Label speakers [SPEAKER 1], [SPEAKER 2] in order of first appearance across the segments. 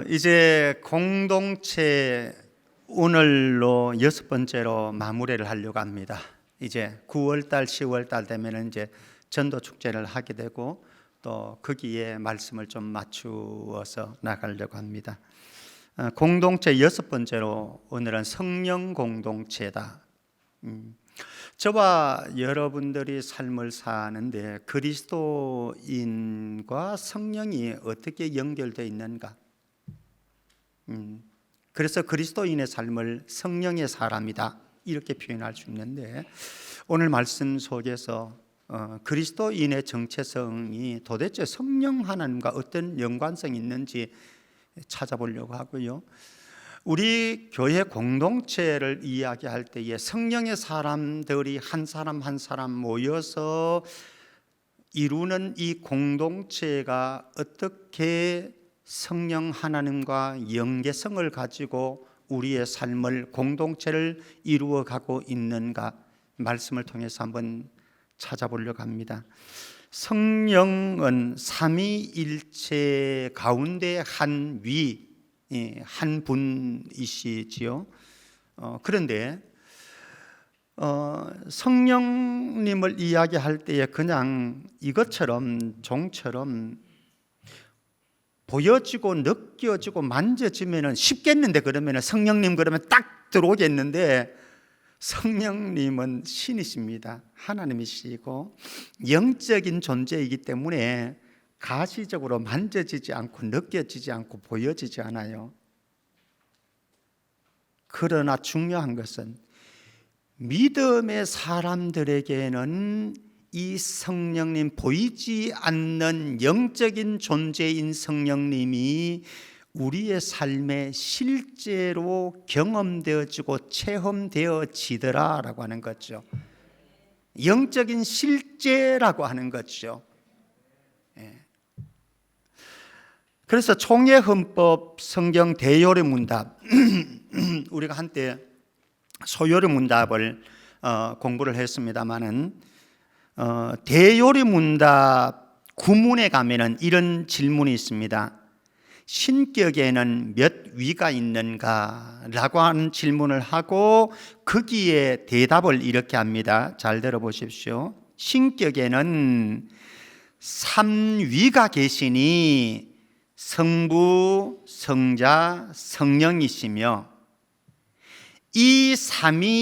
[SPEAKER 1] 이제 공동체 오늘로 6번째로 마무리를 하려고 합니다. 이제 9월달, 10월달 되면 이제 전도 축제를 하게 되고 또 거기에 말씀을 좀 맞추어서 나가려고 합니다. 공동체 6번째로 오늘은 성령 공동체다. 저와 여러분들이 삶을 사는데 그리스도인과 성령이 어떻게 연결되어 있는가? 그래서 그리스도인의 삶을 성령의 사람이다 이렇게 표현할 수 있는데, 오늘 말씀 속에서 그리스도인의 정체성이 도대체 성령 하나님과 어떤 연관성이 있는지 찾아보려고 하고요. 우리 교회 공동체를 이야기할 때에 성령의 사람들이 한 사람 한 사람 모여서 이루는 이 공동체가 어떻게 성령 하나님과 연계성을 가지고 우리의 삶을, 공동체를 이루어가고 있는가, 말씀을 통해서 한번 찾아보려고 합니다. 성령은 삼위일체 가운데 한 분이시지요. 그런데 성령님을 이야기할 때에 그냥 이것처럼 종처럼 보여지고 느껴지고 만져지면 쉽겠는데, 그러면 성령님 그러면 딱 들어오겠는데, 성령님은 신이십니다. 하나님이시고 영적인 존재이기 때문에 가시적으로 만져지지 않고 느껴지지 않고 보여지지 않아요. 그러나 중요한 것은 믿음의 사람들에게는 이 성령님, 보이지 않는 영적인 존재인 성령님이 우리의 삶에 실제로 경험되어지고 체험되어지더라라고 하는 거죠. 영적인 실제라고 하는 거죠. 그래서 총회헌법 성경 대요리 문답 우리가 한때 소요리 문답을 공부를 했습니다마는 대요리 문답 구문에 가면은 이런 질문이 있습니다. 신격에는 몇 위가 있는가? 라고 하는 질문을 하고 거기에 대답을 이렇게 합니다. 잘 들어보십시오. 신격에는 3위가 계시니 성부, 성자, 성령이시며 이 삼위일체는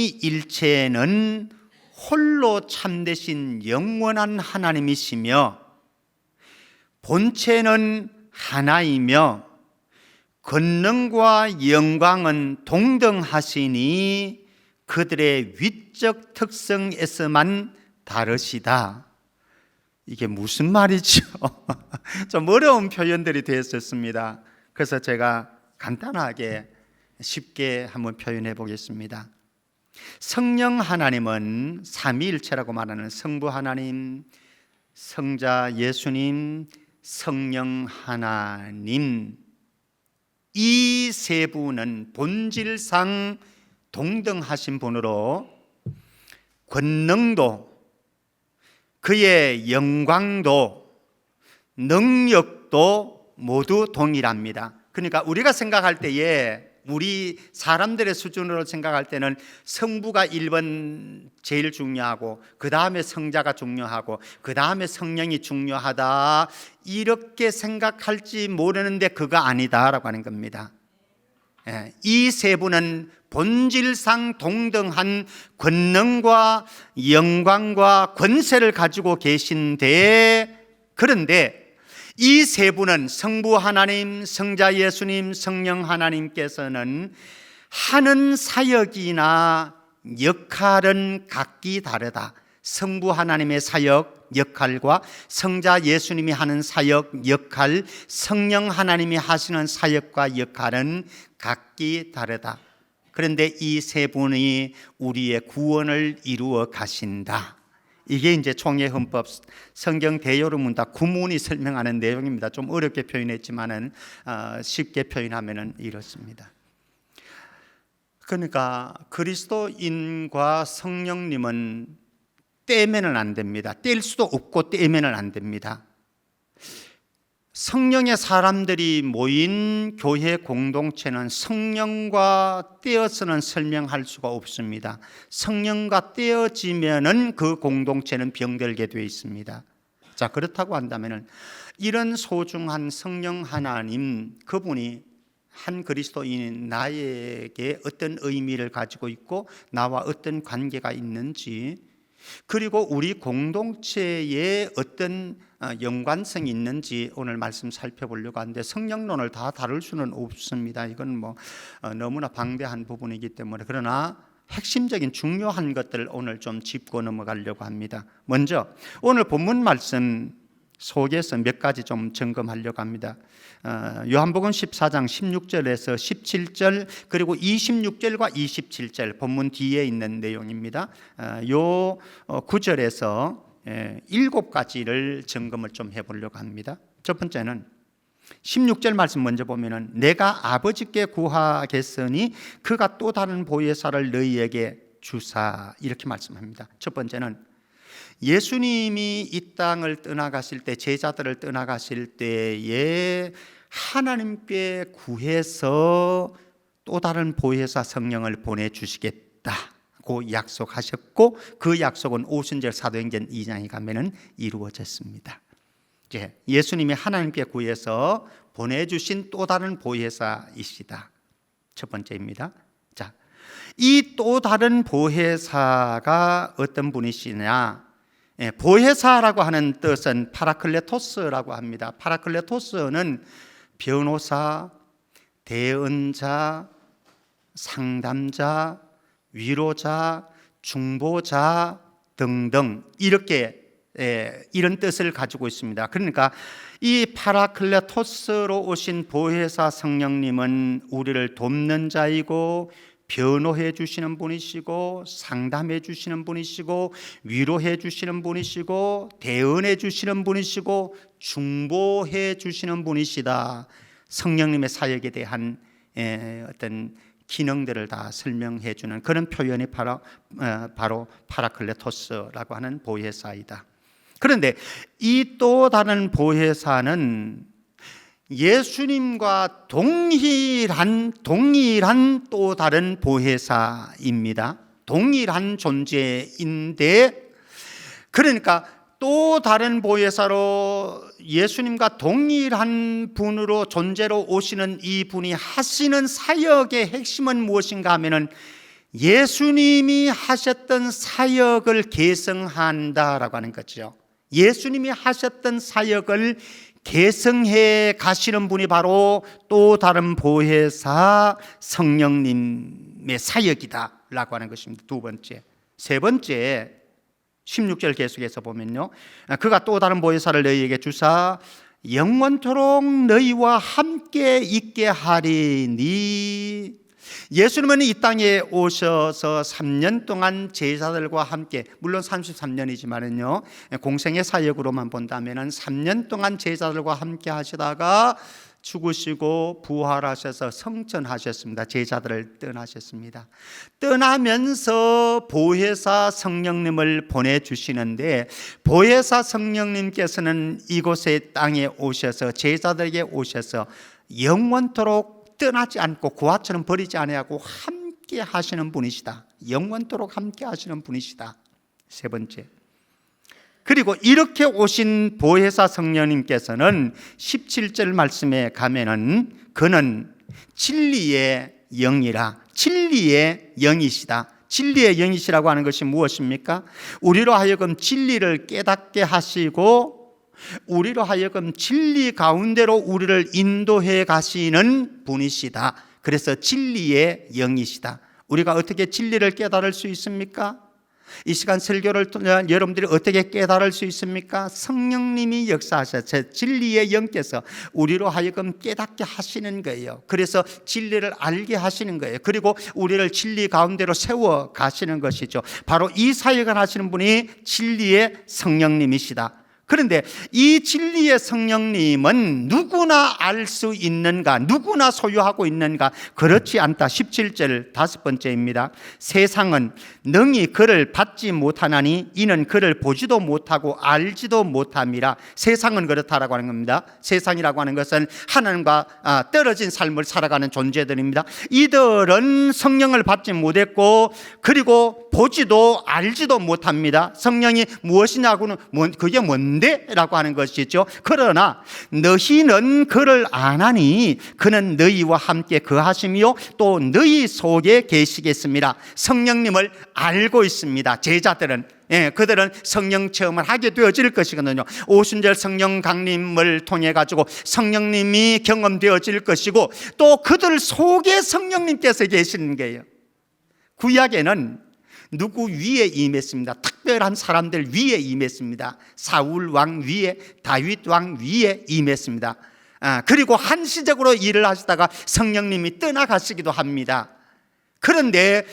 [SPEAKER 1] 홀로 참되신 영원한 하나님이시며 본체는 하나이며 권능과 영광은 동등하시니 그들의 위적 특성에서만 다르시다. 이게 무슨 말이죠? 좀 어려운 표현들이 되었었습니다. 그래서 제가 간단하게 쉽게 한번 표현해 보겠습니다. 성령 하나님은 삼위일체라고 말하는 성부 하나님, 성자 예수님, 성령 하나님, 이 세 분은 본질상 동등하신 분으로 권능도, 그의 영광도, 능력도 모두 동일합니다. 그러니까 우리가 생각할 때에, 우리 사람들의 수준으로 생각할 때는 성부가 1번 제일 중요하고 그 다음에 성자가 중요하고 그 다음에 성령이 중요하다 이렇게 생각할지 모르는데 그거 아니다라고 하는 겁니다. 이 세 분은 본질상 동등한 권능과 영광과 권세를 가지고 계신데, 그런데 이 세 분은 성부 하나님, 성자 예수님, 성령 하나님께서는 하는 사역이나 역할은 각기 다르다. 성부 하나님의 사역, 역할과 성자 예수님이 하는 사역, 역할, 성령 하나님이 하시는 사역과 역할은 각기 다르다. 그런데 이 세 분이 우리의 구원을 이루어 가신다. 이게 이제 총회헌법 성경 대요리 문답 구문이 설명하는 내용입니다. 좀 어렵게 표현했지만은 쉽게 표현하면은 이렇습니다. 그러니까 그리스도인과 성령님은 떼면은 안 됩니다. 뗄 수도 없고 떼면은 안 됩니다. 성령의 사람들이 모인 교회 공동체는 성령과 떼어서는 설명할 수가 없습니다. 성령과 떼어지면은 그 공동체는 병들게 되어 있습니다. 자, 그렇다고 한다면은 이런 소중한 성령 하나님, 그분이 한 그리스도인인 나에게 어떤 의미를 가지고 있고 나와 어떤 관계가 있는지, 그리고 우리 공동체에 어떤 연관성이 있는지 오늘 말씀 살펴보려고 하는데, 성령론을 다 다룰 수는 없습니다. 이건 너무나 방대한 부분이기 때문에, 그러나 핵심적인 중요한 것들을 오늘 좀 짚고 넘어가려고 합니다. 먼저 오늘 본문 말씀 속에서 몇 가지 좀 점검하려고 합니다. 요한복음 14장 16절에서 17절, 그리고 26절과 27절 본문 뒤에 있는 내용입니다. 요 구절에서 7가지를 점검을 좀 해보려고 합니다. 첫 번째는 16절 말씀 먼저 보면은, 내가 아버지께 구하겠으니 그가 또 다른 보혜사를 너희에게 주사, 이렇게 말씀합니다. 첫 번째는 예수님이 이 땅을 떠나가실 때, 제자들을 떠나가실 때에 하나님께 구해서 또 다른 보혜사 성령을 보내주시겠다고 약속하셨고, 그 약속은 오순절 사도행전 2장에 가면은 이루어졌습니다. 예수님이 하나님께 구해서 보내주신 또 다른 보혜사이시다. 첫 번째입니다. 자, 이 또 다른 보혜사가 어떤 분이시냐? 보혜사라고 하는 뜻은 파라클레토스라고 합니다. 파라클레토스는 변호사, 대언자, 상담자, 위로자, 중보자 등등 이런 뜻을 가지고 있습니다. 그러니까 이 파라클레토스로 오신 보혜사 성령님은 우리를 돕는 자이고, 변호해 주시는 분이시고, 상담해 주시는 분이시고, 위로해 주시는 분이시고, 대언해 주시는 분이시고, 중보해 주시는 분이시다. 성령님의 사역에 대한 어떤 기능들을 다 설명해 주는 그런 표현이 바로 파라클레토스라고 하는 보혜사이다. 그런데 이 또 다른 보혜사는 예수님과 동일한 또 다른 보혜사입니다. 동일한 존재인데, 그러니까 또 다른 보혜사로 예수님과 동일한 분으로 존재로 오시는 이 분이 하시는 사역의 핵심은 무엇인가 하면은 예수님이 하셨던 사역을 계승한다라고 하는 거죠. 예수님이 하셨던 사역을 계승해 가시는 분이 바로 또 다른 보혜사 성령님의 사역이다라고 하는 것입니다. 두 번째. 세 번째, 16절 계속해서 보면요, 그가 또 다른 보혜사를 너희에게 주사 영원토록 너희와 함께 있게 하리니. 예수님은 이 땅에 오셔서 3년 동안 제자들과 함께, 물론 33년이지만은요 공생의 사역으로만 본다면은 3년 동안 제자들과 함께 하시다가 죽으시고 부활하셔서 성천하셨습니다. 제자들을 떠나셨습니다. 떠나면서 보혜사 성령님을 보내주시는데, 보혜사 성령님께서는 이곳에 땅에 오셔서 제자들에게 오셔서 영원토록 떠나지 않고 고아처럼 버리지 아니하고 함께 하시는 분이시다. 영원토록 함께 하시는 분이시다. 세 번째. 그리고 이렇게 오신 보혜사 성령님께서는 17절 말씀에 가면은 그는 진리의 영이라, 진리의 영이시다. 진리의 영이시라고 하는 것이 무엇입니까? 우리로 하여금 진리를 깨닫게 하시고, 우리로 하여금 진리 가운데로 우리를 인도해 가시는 분이시다. 그래서 진리의 영이시다. 우리가 어떻게 진리를 깨달을 수 있습니까? 이 시간 설교를 통해 여러분들이 어떻게 깨달을 수 있습니까? 성령님이 역사하셔서 진리의 영께서 우리로 하여금 깨닫게 하시는 거예요. 그래서 진리를 알게 하시는 거예요. 그리고 우리를 진리 가운데로 세워 가시는 것이죠. 바로 이 사역을 하시는 분이 진리의 성령님이시다. 그런데 이 진리의 성령님은 누구나 알 수 있는가? 누구나 소유하고 있는가? 그렇지 않다. 17절 다섯 번째입니다. 세상은 능히 그를 받지 못하나니 이는 그를 보지도 못하고 알지도 못함이라. 세상은 그렇다라고 하는 겁니다. 세상이라고 하는 것은 하나님과 떨어진 삶을 살아가는 존재들입니다. 이들은 성령을 받지 못했고 그리고 보지도 알지도 못합니다. 성령이 무엇이냐고는 그게 뭔데? 라고 하는 것이죠. 그러나 너희는 그를 아나니 그는 너희와 함께 거하시며 또 너희 속에 계시겠습니다. 성령님을 알고 있습니다. 제자들은 그들은 성령 체험을 하게 되어질 것이거든요. 오순절 성령 강림을 통해 가지고 성령님이 경험되어질 것이고 또 그들 속에 성령님께서 계시는 거예요. 구약에는 누구 위에 임했습니다. 특별한 사람들 위에 임했습니다. 사울 왕 위에, 다윗 왕 위에 임했습니다. 그리고 한시적으로 일을 하시다가 성령님이 떠나가시기도 합니다. 그런데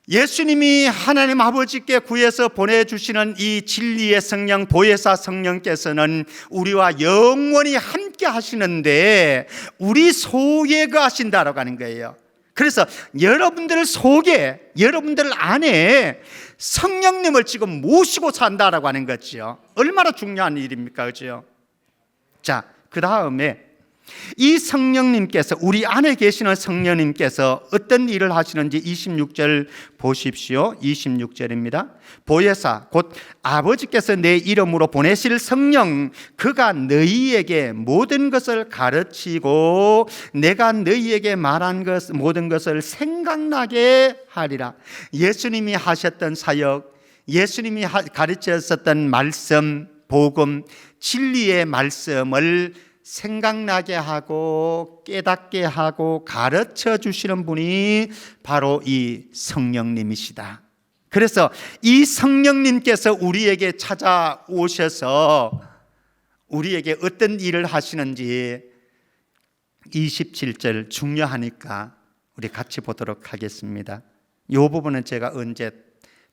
[SPEAKER 1] 예수님이 하나님 아버지께 구해서 보내주시는 이 진리의 성령, 보혜사 성령께서는 우리와 영원히 함께 하시는데 우리 속에 거하신다라고 하는 거예요. 그래서 여러분들 속에, 여러분들 안에 성령님을 지금 모시고 산다라고 하는 거죠. 얼마나 중요한 일입니까? 그죠? 자, 그 다음에 이 성령님께서, 우리 안에 계시는 성령님께서 어떤 일을 하시는지 26절 보십시오. 26절입니다. 보혜사 곧 아버지께서 내 이름으로 보내실 성령, 그가 너희에게 모든 것을 가르치고 내가 너희에게 말한 것 모든 것을 생각나게 하리라. 예수님이 하셨던 사역, 예수님이 가르쳤었던 말씀, 복음, 진리의 말씀을 생각나게 하고 깨닫게 하고 가르쳐 주시는 분이 바로 이 성령님이시다. 그래서 이 성령님께서 우리에게 찾아오셔서 우리에게 어떤 일을 하시는지 27절 중요하니까 우리 같이 보도록 하겠습니다. 이 부분은 제가 언제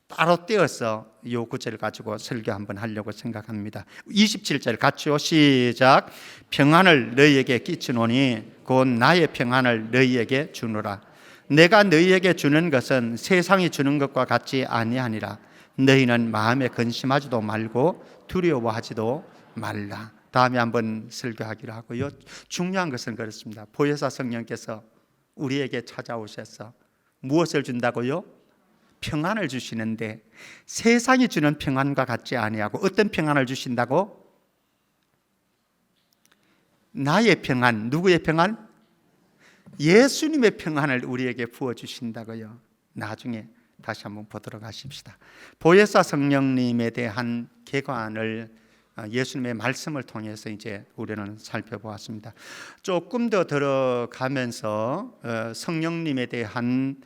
[SPEAKER 1] 따로 떼어서 이 구절을 가지고 설교 한번 하려고 생각합니다. 27절 같이요. 시작. 평안을 너희에게 끼치노니 곧 나의 평안을 너희에게 주노라. 내가 너희에게 주는 것은 세상이 주는 것과 같지 아니하니라. 너희는 마음에 근심하지도 말고 두려워하지도 말라. 다음에 한번 설교하기로 하고요. 중요한 것은 그렇습니다. 보혜사 성령께서 우리에게 찾아오셔서 무엇을 준다고요? 평안을 주시는데 세상이 주는 평안과 같지 아니하고 어떤 평안을 주신다고? 나의 평안, 누구의 평안? 예수님의 평안을 우리에게 부어주신다고요. 나중에 다시 한번 보도록 하십시다. 보혜사 성령님에 대한 개관을 예수님의 말씀을 통해서 이제 우리는 살펴보았습니다. 조금 더 들어가면서 성령님에 대한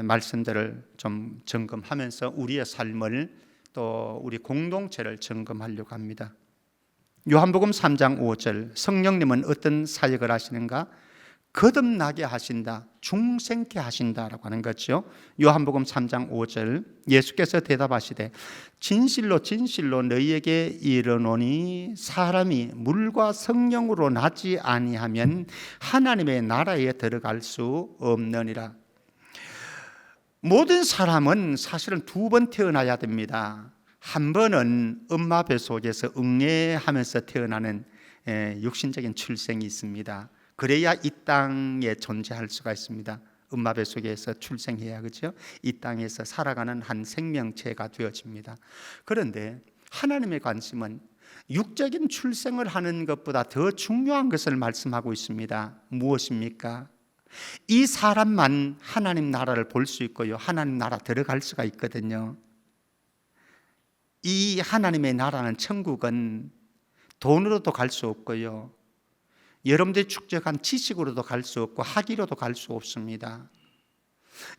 [SPEAKER 1] 말씀들을 좀 점검하면서 우리의 삶을 또 우리 공동체를 점검하려고 합니다. 요한복음 3장 5절 성령님은 어떤 사역을 하시는가? 거듭나게 하신다, 중생케 하신다라고 하는 거죠. 요한복음 3장 5절 예수께서 대답하시되 진실로 진실로 너희에게 이르노니 사람이 물과 성령으로 나지 아니하면 하나님의 나라에 들어갈 수 없느니라. 모든 사람은 사실은 두 번 태어나야 됩니다. 한 번은 엄마 뱃속에서 응애하면서 태어나는 육신적인 출생이 있습니다. 그래야 이 땅에 존재할 수가 있습니다. 엄마 뱃속에서 출생해야, 그렇죠? 이 땅에서 살아가는 한 생명체가 되어집니다. 그런데 하나님의 관심은 육적인 출생을 하는 것보다 더 중요한 것을 말씀하고 있습니다. 무엇입니까? 이 사람만 하나님 나라를 볼 수 있고요, 하나님 나라 들어갈 수가 있거든요. 이 하나님의 나라는, 천국은 돈으로도 갈 수 없고요, 여러분들이 축적한 지식으로도 갈 수 없고 학위로도 갈 수 없습니다.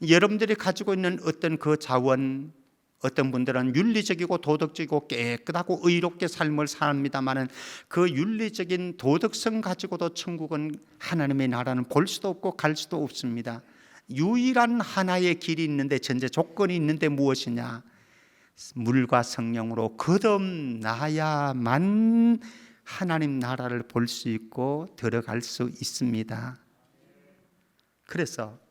[SPEAKER 1] 여러분들이 가지고 있는 어떤 그 자원, 어떤 분들은 윤리적이고 도덕적이고 깨끗하고 의롭게 삶을 삽니다마는 그 윤리적인 도덕성 가지고도 천국은, 하나님의 나라는 볼 수도 없고 갈 수도 없습니다. 유일한 하나의 길이 있는데, 전제 조건이 있는데 무엇이냐? 물과 성령으로 거듭나야만 하나님 나라를 볼 수 있고 들어갈 수 있습니다. 그래서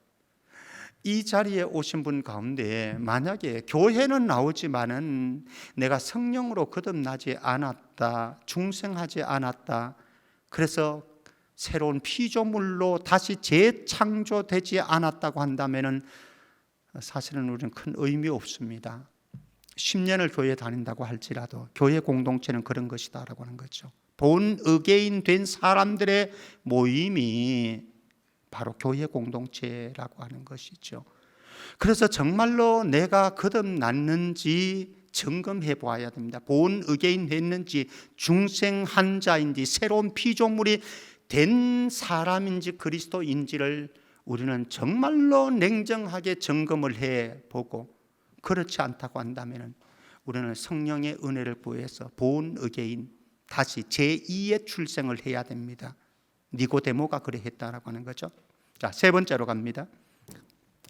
[SPEAKER 1] 이 자리에 오신 분 가운데 만약에 교회는 나오지만은 내가 성령으로 거듭나지 않았다, 중생하지 않았다, 그래서 새로운 피조물로 다시 재창조되지 않았다고 한다면은 사실은 우리는 큰 의미 없습니다. 10년을 교회 다닌다고 할지라도 교회 공동체는 그런 것이다라고 하는 거죠. 본 의계인 된 사람들의 모임이 바로 교회 공동체라고 하는 것이죠. 그래서 정말로 내가 거듭났는지 점검해 보아야 됩니다. 본 의계인 됐는지, 중생한 자인지, 새로운 피조물이 된 사람인지 그리스도인지를 우리는 정말로 냉정하게 점검을 해 보고, 그렇지 않다고 한다면 우리는 성령의 은혜를 구해서 본 의계인, 다시 제2의 출생을 해야 됩니다. 니고데모가 그래 했다라고 하는 거죠. 자, 세 번째로 갑니다.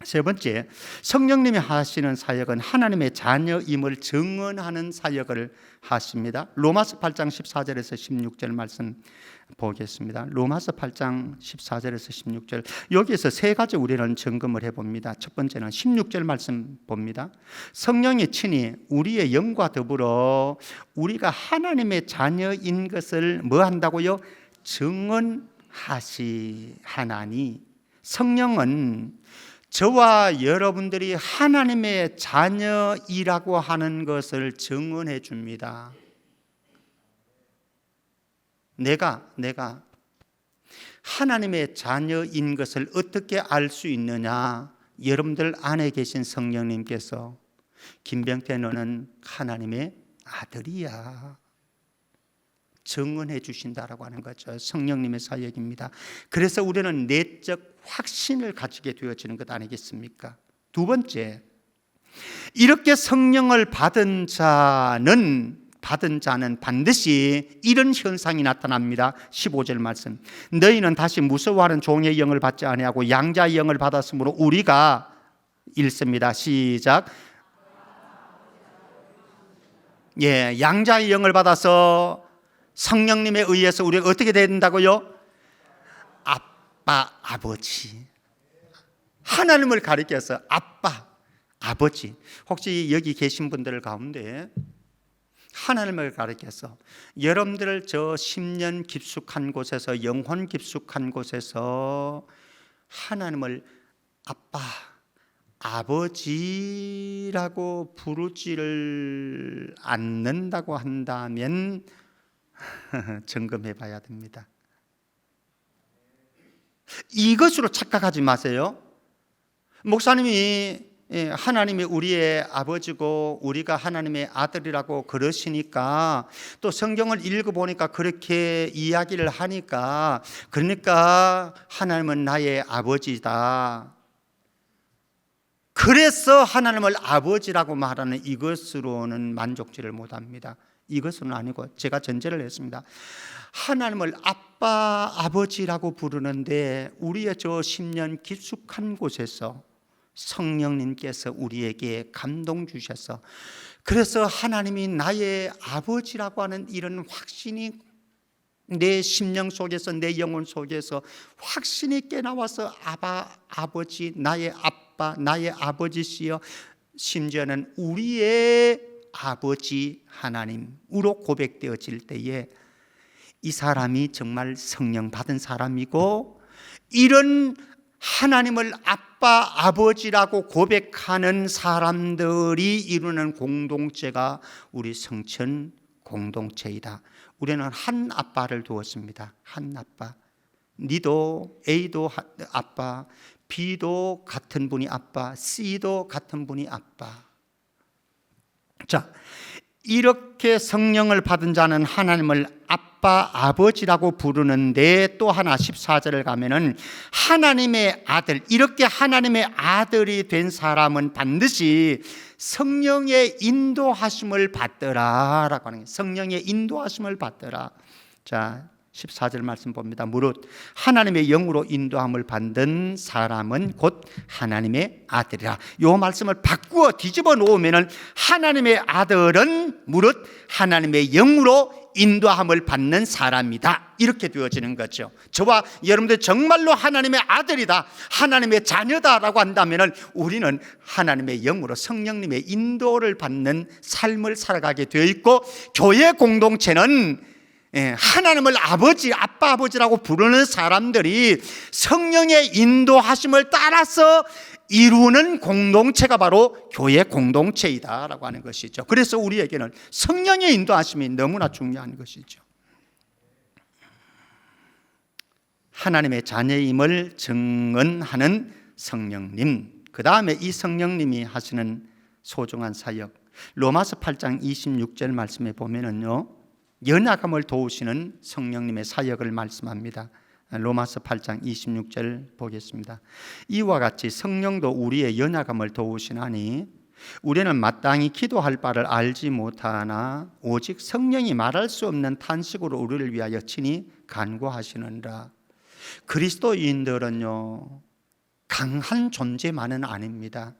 [SPEAKER 1] 세 번째, 성령님이 하시는 사역은 하나님의 자녀임을 증언하는 사역을 하십니다. 로마서 8장 14절에서 16절 말씀 보겠습니다. 로마서 8장 14절에서 16절, 여기에서 세 가지 우리는 점검을 해봅니다. 첫 번째는 16절 말씀 봅니다. 성령이 친히 우리의 영과 더불어 우리가 하나님의 자녀인 것을 뭐 한다고요? 증언하시하나니. 성령은 저와 여러분들이 하나님의 자녀이라고 하는 것을 증언해 줍니다. 내가 하나님의 자녀인 것을 어떻게 알 수 있느냐? 여러분들 안에 계신 성령님께서 김병태 너는 하나님의 아들이야 증언해 주신다라고 하는 거죠. 성령님의 사역입니다. 그래서 우리는 내적 확신을 가지게 되어지는 것 아니겠습니까? 두 번째, 이렇게 성령을 받은 자는 반드시 이런 현상이 나타납니다. 15절 말씀, 너희는 다시 무서워하는 종의 영을 받지 아니하고 양자의 영을 받았으므로 우리가 읽습니다. 시작. 양자의 영을 받아서 성령님에 의해서 우리가 어떻게 된다고요? 아빠, 아버지. 하나님을 가리켜서 아빠, 아버지. 혹시 여기 계신 분들 가운데 하나님을 가리켜서 여러분들 저 10년 깊숙한 곳에서, 영혼 깊숙한 곳에서 하나님을 아빠, 아버지라고 부르지를 않는다고 한다면 점검해 봐야 됩니다. 이것으로 착각하지 마세요. 목사님이 하나님이 우리의 아버지고 우리가 하나님의 아들이라고 그러시니까, 또 성경을 읽어보니까 그렇게 이야기를 하니까, 그러니까 하나님은 나의 아버지다, 그래서 하나님을 아버지라고 말하는 이것으로는 만족지를 못합니다. 이것은 아니고, 제가 전제를 했습니다. 하나님을 아빠, 아버지라고 부르는데 우리의 저 10년 깊숙한 곳에서 성령님께서 우리에게 감동 주셔서, 그래서 하나님이 나의 아버지라고 하는 이런 확신이 내 심령 속에서, 내 영혼 속에서 확신이 깨나와서 아버지, 나의 아빠, 나의 아버지시여, 심지어는 우리의 아버지 하나님으로 고백되어질 때에 이 사람이 정말 성령 받은 사람이고, 이런 하나님을 아빠, 아버지라고 고백하는 사람들이 이루는 공동체가 우리 성천 공동체이다. 우리는 한 아빠를 두었습니다. 한 아빠. 니도 A도 아빠, B도 같은 분이 아빠, C도 같은 분이 아빠. 자, 이렇게 성령을 받은 자는 하나님을 아빠, 아버지라고 부르는데, 또 하나 14절을 가면은 하나님의 아들, 이렇게 하나님의 아들이 된 사람은 반드시 성령의 인도하심을 받더라 라고 하는 거예요. 성령의 인도하심을 받더라. 자, 14절 말씀 봅니다. 무릇 하나님의 영으로 인도함을 받는 사람은 곧 하나님의 아들이라. 이 말씀을 바꾸어 뒤집어 놓으면 하나님의 아들은 무릇 하나님의 영으로 인도함을 받는 사람이다, 이렇게 되어지는 거죠. 저와 여러분들 정말로 하나님의 아들이다, 하나님의 자녀다라고 한다면 우리는 하나님의 영으로 성령님의 인도를 받는 삶을 살아가게 되어 있고, 교회 공동체는 하나님을 아버지, 아빠, 아버지라고 부르는 사람들이 성령의 인도하심을 따라서 이루는 공동체가 바로 교회 공동체이다라고 하는 것이죠. 그래서 우리에게는 성령의 인도하심이 너무나 중요한 것이죠. 하나님의 자녀임을 증언하는 성령님, 그 다음에 이 성령님이 하시는 소중한 사역, 로마서 8장 26절 말씀에 보면은요, 연약함을 도우시는 성령님의 사역을 말씀합니다. 로마서 8장 26절 보겠습니다. 이와 같이 성령도 우리의 연약함을 도우시나니 우리는 마땅히 기도할 바를 알지 못하나 오직 성령이 말할 수 없는 탄식으로 우리를 위하여 친히 간구하시느니라. 그리스도인들은요, 강한 존재만은 아닙니다.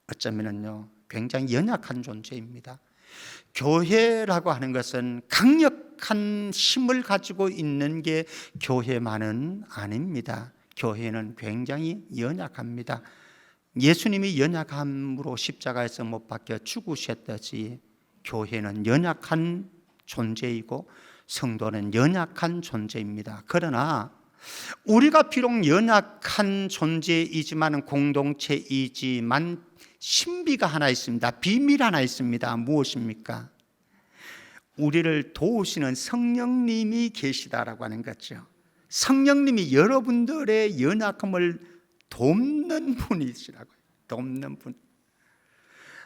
[SPEAKER 1] 어쩌면은요, 굉장히 연약한 존재입니다. 교회라고 하는 것은 강력한 힘을 가지고 있는 게 교회만은 아닙니다. 교회는 굉장히 연약합니다. 예수님이 연약함으로 십자가에서 못 박혀 죽으셨듯이 교회는 연약한 존재이고 성도는 연약한 존재입니다. 그러나 우리가 비록 연약한 존재이지만 공동체이지만 신비가 하나 있습니다. 비밀 하나 있습니다. 무엇입니까? 우리를 도우시는 성령님이 계시다라고 하는 거죠. 성령님이 여러분들의 연약함을 돕는 분이시라고요. 돕는 분.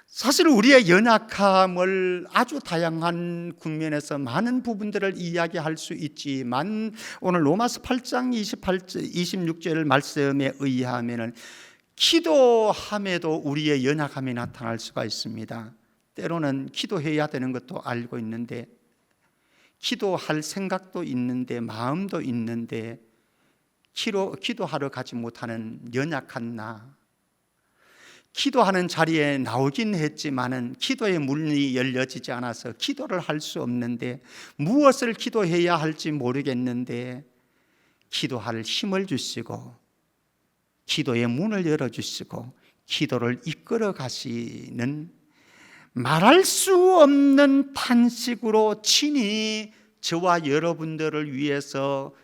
[SPEAKER 1] 사실 우리의 연약함을 아주 다양한 국면에서 많은 부분들을 이야기할 수 있지만 오늘 로마서 8장 26절 말씀에 의하면 기도함에도 우리의 연약함이 나타날 수가 있습니다. 때로는 기도해야 되는 것도 알고 있는데, 기도할 생각도 있는데, 마음도 있는데 기도하러 가지 못하는 연약한 나, 기도하는 자리에 나오긴 했지만은 기도의 문이 열려지지 않아서 기도를 할 수 없는데, 무엇을 기도해야 할지 모르겠는데 기도할 힘을 주시고 기도의 문을 열어주시고 기도를 이끌어 가시는, 말할 수 없는 탄식으로 친히 저와 여러분들을 위해서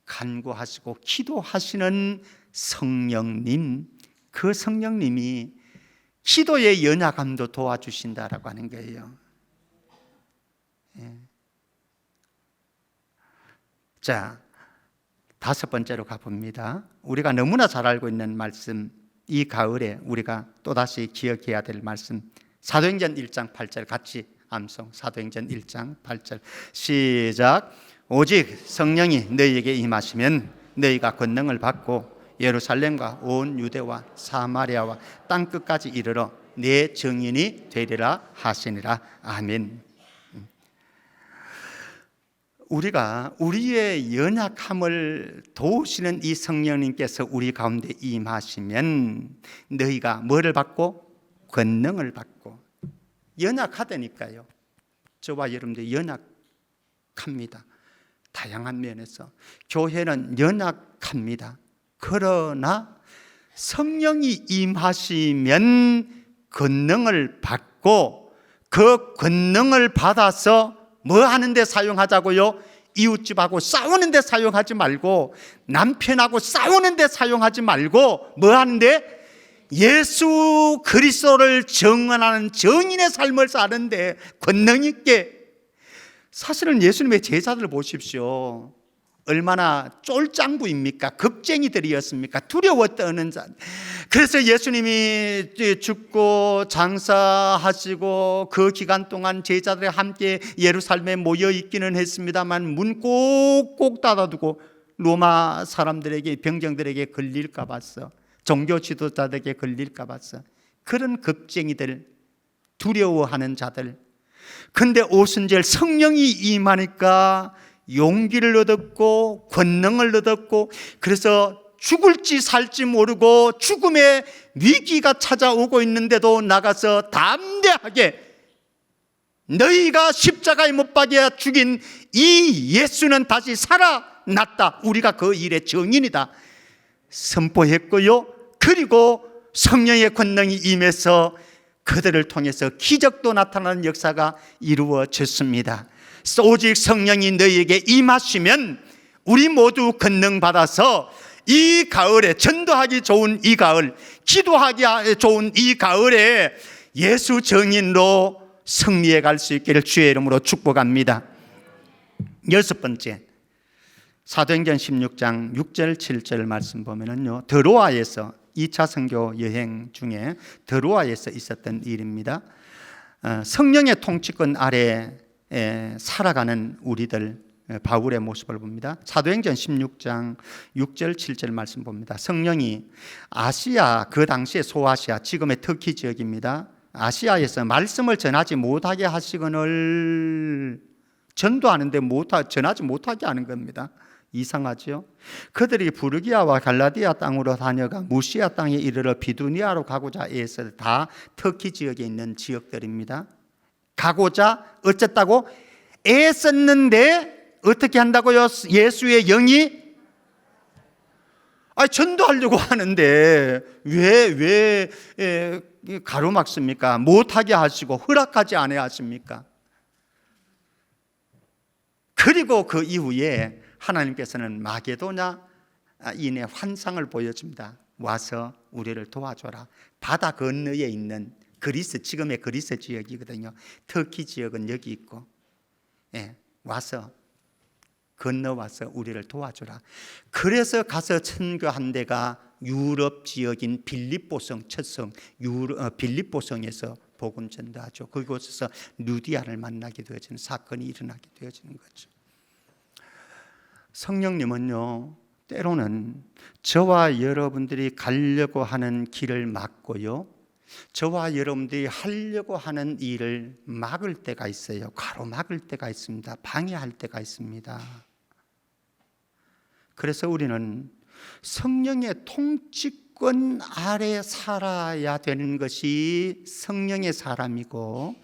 [SPEAKER 1] 간구하시고 기도하시는 성령님, 그 성령님이 기도의 연약함도 도와주신다라고 하는 거예요. 자, 다섯 번째로 가봅니다. 우리가 너무나 잘 알고 있는 말씀, 이 가을에 우리가 또다시 기억해야 될 말씀, 사도행전 1장 8절 같이 암송. 사도행전 1장 8절 시작. 오직 성령이 너희에게 임하시면 너희가 권능을 받고 예루살렘과 온 유대와 사마리아와 땅끝까지 이르러 내 증인이 되리라 하시니라. 아멘. 우리가 우리의 연약함을 도우시는 이 성령님께서 우리 가운데 임하시면 너희가 뭐를 받고? 권능을 받고. 연약하다니까요. 저와 여러분들 연약합니다. 다양한 면에서 교회는 연약합니다. 그러나 성령이 임하시면 권능을 받고 그 권능을 받아서 뭐 하는데 사용하자고요? 이웃집하고 싸우는데 사용하지 말고, 남편하고 싸우는데 사용하지 말고 뭐 하는데? 예수 그리스도를 증언하는 증인의 삶을 사는데 권능 있게. 사실은 예수님의 제자들 보십시오. 얼마나 쫄짱부입니까? 겁쟁이들이었습니까? 두려워 떠는 자. 그래서 예수님이 죽고 장사하시고 그 기간 동안 제자들이 함께 예루살렘에 모여 있기는 했습니다만 문 꼭꼭 닫아두고 로마 사람들에게, 병정들에게 걸릴까 봤어. 종교 지도자들에게 걸릴까 봤어. 그런 겁쟁이들, 두려워하는 자들. 근데 오순절 성령이 임하니까 용기를 얻었고 권능을 얻었고, 그래서 죽을지 살지 모르고 죽음의 위기가 찾아오고 있는데도 나가서 담대하게 너희가 십자가에 못 박여 죽인 이 예수는 다시 살아났다, 우리가 그 일의 증인이다 선포했고요. 그리고 성령의 권능이 임해서 그들을 통해서 기적도 나타나는 역사가 이루어졌습니다. 오직 성령이 너희에게 임하시면 우리 모두 권능 받아서 이 가을에, 전도하기 좋은 이 가을, 기도하기 좋은 이 가을에 예수 증인으로 승리해 갈 수 있기를 주의 이름으로 축복합니다. 여섯 번째, 사도행전 16장 6절 7절 말씀 보면은요, 드로아에서 2차 선교 여행 중에 드로아에서 있었던 일입니다. 성령의 통치권 아래 살아가는 우리들, 바울의 모습을 봅니다. 사도행전 16장 6절 7절 말씀 봅니다. 성령이 아시아, 그 당시의 소아시아, 지금의 터키 지역입니다. 아시아에서 말씀을 전하지 못하게 하시거늘, 전도하는데 전하지 못하게 하는 겁니다. 이상하죠? 그들이 부르기아와 갈라디아 땅으로 다녀가 무시아 땅에 이르러 비두니아로 가고자 해서, 다 터키 지역에 있는 지역들입니다. 가고자 어쨌다고 애썼는데 어떻게 한다고요? 예수의 영이 전도하려고 하는데 왜 가로막습니까? 못하게 하시고 허락하지 않아야 하십니까? 그리고 그 이후에 하나님께서는 마게도냐인의 환상을 보여줍니다. 와서 우리를 도와줘라. 바다 건너에 있는 그리스, 지금의 그리스 지역이거든요. 터키 지역은 여기 있고, 와서 건너와서 우리를 도와줘라. 그래서 가서 선교한 데가 유럽 지역인 빌립보성, 첫성 빌립보성에서 복음 전도하죠. 그곳에서 루디아를 만나게 되어지는 사건이 일어나게 되어지는 거죠. 성령님은요, 때로는 저와 여러분들이 가려고 하는 길을 막고요, 저와 여러분들이 하려고 하는 일을 막을 때가 있어요. 가로막을 때가 있습니다. 방해할 때가 있습니다. 그래서 우리는 성령의 통치권 아래 살아야 되는 것이 성령의 사람이고,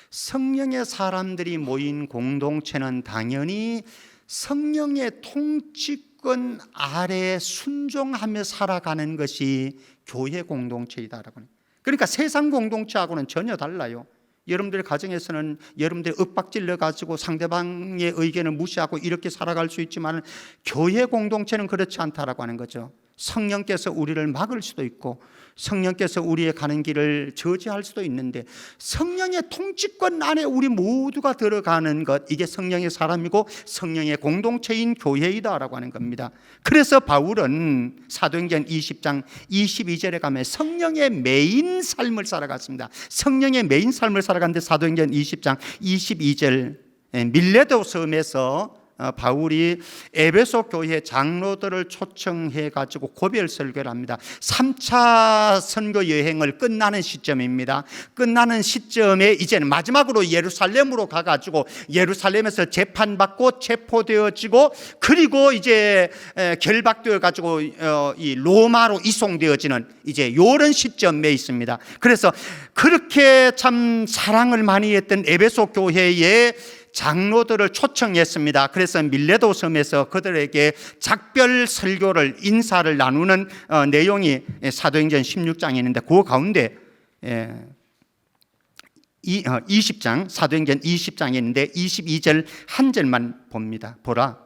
[SPEAKER 1] 성령의 사람들이 모인 공동체는 당연히 성령의 통치권 아래 순종하며 살아가는 것이 교회 공동체이다라고 합니다. 그러니까 세상 공동체하고는 전혀 달라요. 여러분들의 가정에서는 여러분들이 윽박질러 가지고 상대방의 의견을 무시하고 이렇게 살아갈 수 있지만, 교회 공동체는 그렇지 않다라고 하는 거죠. 성령께서 우리를 막을 수도 있고 성령께서 우리의 가는 길을 저지할 수도 있는데, 성령의 통치권 안에 우리 모두가 들어가는 것, 이게 성령의 사람이고 성령의 공동체인 교회이다라고 하는 겁니다. 그래서 바울은 사도행전 20장 22절에 가면 성령의 메인 삶을 살아갔습니다. 성령의 메인 삶을 살아갔는데, 사도행전 20장 22절 밀레도 섬에서 바울이 에베소 교회 장로들을 초청해 가지고 고별 설교를 합니다. 3차 선교 여행을 끝나는 시점입니다. 끝나는 시점에 이제는 마지막으로 예루살렘으로 가 가지고 예루살렘에서 재판받고 체포되어지고, 그리고 이제 결박되어 가지고 이 로마로 이송되어지는 이제 이런 시점에 있습니다. 그래서 그렇게 참 사랑을 많이 했던 에베소 교회에 장로들을 초청했습니다. 그래서 밀레도 섬에서 그들에게 작별 설교를, 인사를 나누는 내용이 사도행전 16장에 있는데, 그 가운데 20장, 사도행전 20장에 있는데 22절 한 절만 봅니다. 보라,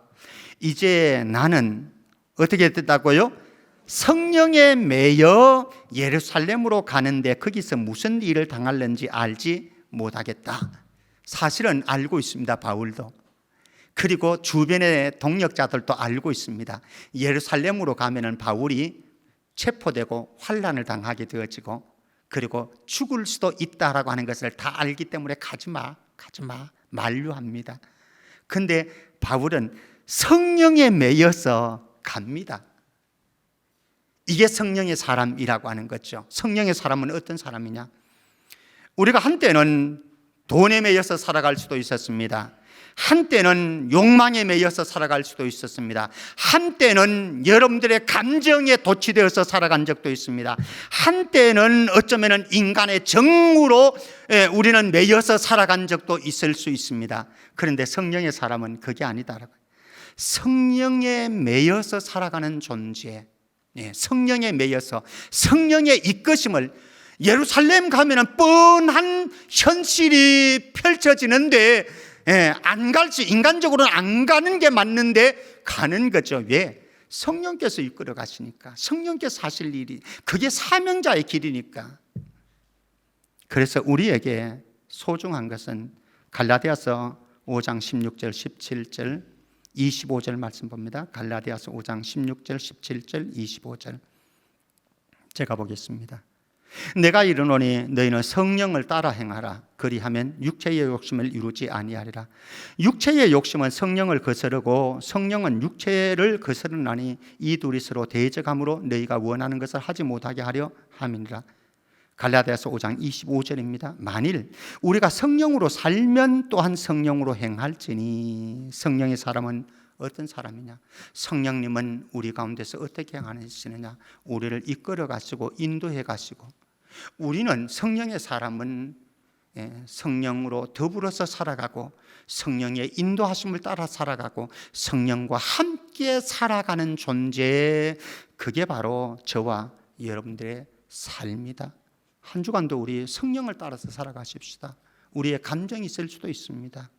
[SPEAKER 1] 이제 나는 어떻게 됐다고요? 성령에 매여 예루살렘으로 가는데 거기서 무슨 일을 당할는지 알지 못하겠다. 사실은 알고 있습니다. 바울도. 그리고 주변의 동역자들도 알고 있습니다. 예루살렘으로 가면은 바울이 체포되고 환난을 당하게 되어지고, 그리고 죽을 수도 있다라고 하는 것을 다 알기 때문에 가지마 만류합니다. 근데 바울은 성령에 매여서 갑니다. 이게 성령의 사람이라고 하는 거죠. 성령의 사람은 어떤 사람이냐? 우리가 한때는 돈에 매여서 살아갈 수도 있었습니다. 한때는 욕망에 매여서 살아갈 수도 있었습니다. 한때는 여러분들의 감정에 도취되어서 살아간 적도 있습니다. 한때는 어쩌면 인간의 정으로 우리는 매여서 살아간 적도 있을 수 있습니다. 그런데 성령의 사람은 그게 아니다라고. 성령에 매여서 살아가는 존재, 성령에 매여서 성령의 이끄심을, 예루살렘 가면은 뻔한 현실이 펼쳐지는데 안 갈지, 인간적으로는 안 가는 게 맞는데 가는 거죠. 왜? 성령께서 이끌어 가시니까, 성령께서 하실 일이, 그게 사명자의 길이니까. 그래서 우리에게 소중한 것은 갈라디아서 5장 16절 17절 25절 말씀 봅니다. 갈라디아서 5장 16절 17절 25절 제가 보겠습니다. 내가 이르노니 너희는 성령을 따라 행하라. 그리하면 육체의 욕심을 이루지 아니하리라. 육체의 욕심은 성령을 거스르고 성령은 육체를 거스르나니 이 둘이 서로 대적함으로 너희가 원하는 것을 하지 못하게 하려 함이니라. 갈라디아서 5장 25절입니다. 만일 우리가 성령으로 살면 또한 성령으로 행할지니. 성령의 사람은 어떤 사람이냐? 성령님은 우리 가운데서 어떻게 행하시느냐? 우리를 이끌어 가시고 인도해 가시고, 우리는 성령의 사람은 성령으로 더불어서 살아가고 성령의 인도하심을 따라 살아가고 성령과 함께 살아가는 존재, 그게 바로 저와 여러분들의 삶이다. 한 주간도 우리 성령을 따라서 살아가십시다. 우리의 감정이 있을 수도 있습니다.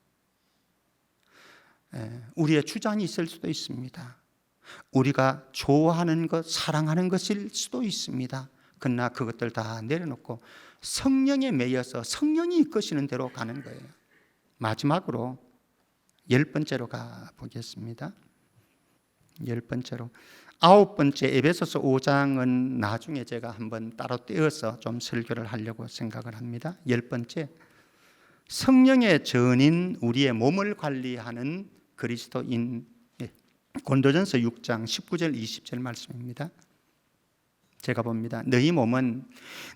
[SPEAKER 1] 우리의 주장이 있을 수도 있습니다. 우리가 좋아하는 것, 사랑하는 것일 수도 있습니다. 그러나 그것들 다 내려놓고 성령에 매여서 성령이 이끄시는 대로 가는 거예요. 마지막으로 10번째로 가보겠습니다. 10번째로 9번째 에베소서 5장은 나중에 제가 한번 따로 떼어서 좀 설교를 하려고 생각을 합니다. 10번째, 성령의 전인 우리의 몸을 관리하는 그리스도인. 고린도전서 6장 19절 20절 말씀입니다. 제가 봅니다. 너희 몸은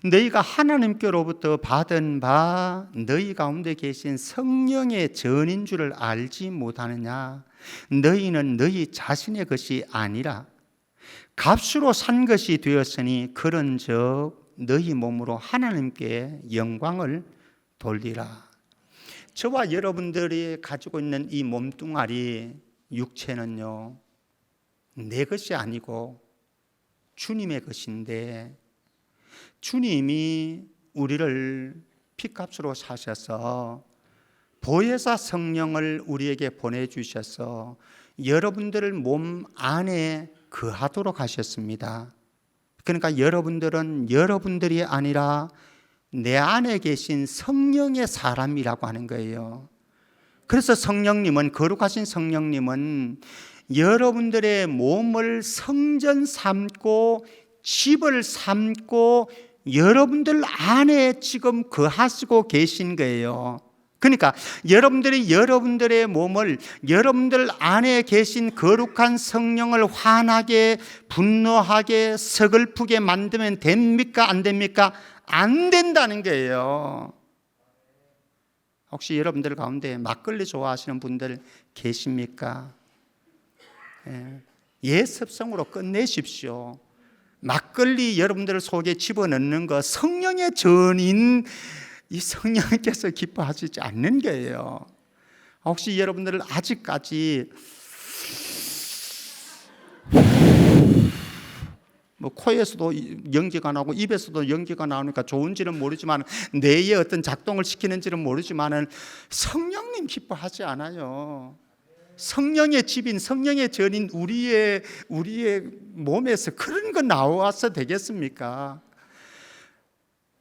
[SPEAKER 1] 너희가 하나님께로부터 받은 바 너희 가운데 계신 성령의 전인 줄을 알지 못하느냐? 너희는 너희 자신의 것이 아니라 값으로 산 것이 되었으니 그런즉 너희 몸으로 하나님께 영광을 돌리라. 저와 여러분들이 가지고 있는 이 몸뚱아리, 육체는요, 내 것이 아니고 주님의 것인데, 주님이 우리를 피값으로 사셔서 보혜사 성령을 우리에게 보내주셔서 여러분들 몸 안에 거하도록 하셨습니다. 그러니까 여러분들은 여러분들이 아니라 내 안에 계신 성령의 사람이라고 하는 거예요. 그래서 성령님은, 거룩하신 성령님은 여러분들의 몸을 성전 삼고 집을 삼고 여러분들 안에 지금 거하시고 계신 거예요. 그러니까 여러분들이 여러분들의 몸을 여러분들 안에 계신 거룩한 성령을 화나게, 분노하게, 서글프게 만들면 됩니까? 안 됩니까? 안 된다는 거예요. 혹시 여러분들 가운데 막걸리 좋아하시는 분들 계십니까? 예습성으로 끝내십시오. 막걸리 여러분들 속에 집어넣는 거 성령의 전인, 이 성령께서 기뻐하시지 않는 거예요. 혹시 여러분들 아직까지 뭐 코에서도 연기가 나고 입에서도 연기가 나오니까 좋은지는 모르지만, 뇌에 어떤 작동을 시키는지는 모르지만 성령님 기뻐하지 않아요. 성령의 집인, 성령의 전인 우리의 몸에서 그런 거 나와서 되겠습니까?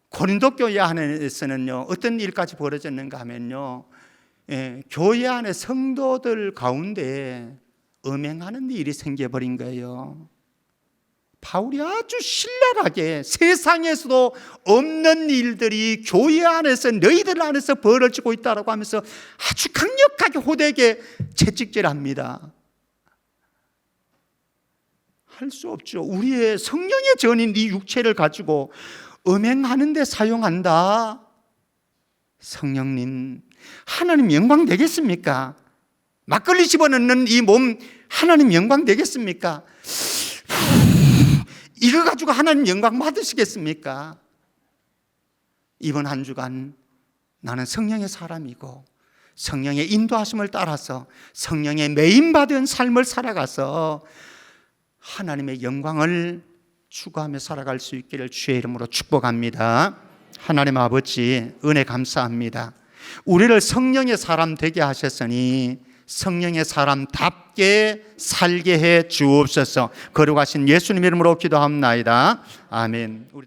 [SPEAKER 1] 고린도 교회 안에서는요, 어떤 일까지 벌어졌는가 하면요, 교회 안에 성도들 가운데 음행하는 일이 생겨버린 거예요. 바울이 아주 신랄하게 세상에서도 없는 일들이 교회 안에서, 너희들 안에서 벌어지고 있다고 하면서 아주 강력하게 호되게 채찍질합니다. 할 수 없죠. 우리의 성령의 전인 이 육체를 가지고 음행하는 데 사용한다. 성령님, 하나님 영광 되겠습니까? 막걸리 집어넣는 이 몸 하나님 영광 되겠습니까? 이거 가지고 하나님 영광 받으시겠습니까? 이번 한 주간 나는 성령의 사람이고 성령의 인도하심을 따라서 성령의 메인받은 삶을 살아가서 하나님의 영광을 추구하며 살아갈 수 있기를 주의 이름으로 축복합니다. 하나님 아버지, 은혜 감사합니다. 우리를 성령의 사람 되게 하셨으니 성령의 사람답게 살게 해 주옵소서. 거룩하신 예수님 이름으로 기도합나이다. 아멘.